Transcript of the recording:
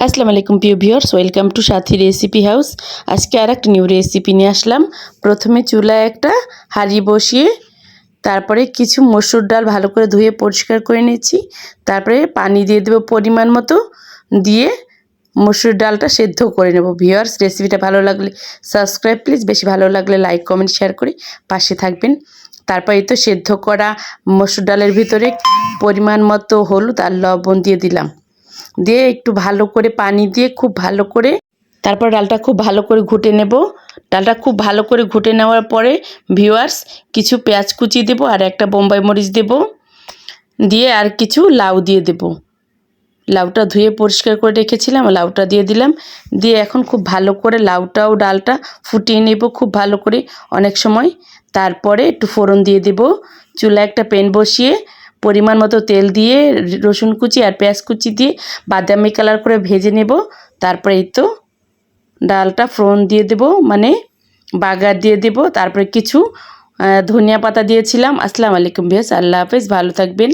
আসসালামু আলাইকুম প্রিয় viewers, welcome to Sathi recipe house. আজকে আর একটা নিউ রেসিপি নিয়ে আসলাম। প্রথমে চুলায় একটা হাঁড়ি বসিয়ে তারপরে কিছু মসুর ডাল ভালো করে ধুয়ে পরিষ্কার করে নিয়েছি। তারপরে পানি দিয়ে দেবো পরিমাণ মতো, দিয়ে মসুর ডালটা সেদ্ধ করে নেব। ভিউয়ার্স, রেসিপিটা ভালো লাগলে সাবস্ক্রাইব প্লিজ, বেশি ভালো লাগলে লাইক কমেন্ট শেয়ার করে পাশে থাকবেন। তারপর এই তো সেদ্ধ করা মসুর ডালের ভিতরে পরিমাণ মতো হলুদ আর লবণ দিয়ে দিলাম, দিয়ে একটু ভালো করে পানি দিয়ে খুব ভালো করে তারপর ডালটা খুব ভালো করে ঘুটে নেব। ডালটা খুব ভালো করে ঘুটে নেওয়ার পরে ভিউয়ার্স কিছু পেঁয়াজ কুচি দেব আর একটা বোম্বাই মরিচ দেব, দিয়ে আর কিছু লাউ দিয়ে দেব। লাউটা ধুয়ে পরিষ্কার করে রেখেছিলাম, লাউটা দিয়ে দিলাম। দিয়ে এখন খুব ভালো করে লাউটাও ডালটা ফুটিয়ে নেব খুব ভালো করে অনেক সময়। তারপরে একটু ফোড়ন দিয়ে দেব। চুলায় একটা প্যান বসিয়ে পরিমাণ মতো তেল দিয়ে রসুন কুচি আর পেঁয়াজ কুচি দিয়ে বাদামি কালার করে ভেজে নেব। তারপরে এই তো ডালটা ফোড়ন দিয়ে দেব, মানে বাগার দিয়ে দেব। তারপরে কিছু ধনিয়া পাতা দিয়েছিলাম। আসসালামু আলাইকুম ভিউয়ার্স, আল্লাহ হাফেজ, ভালো থাকবেন।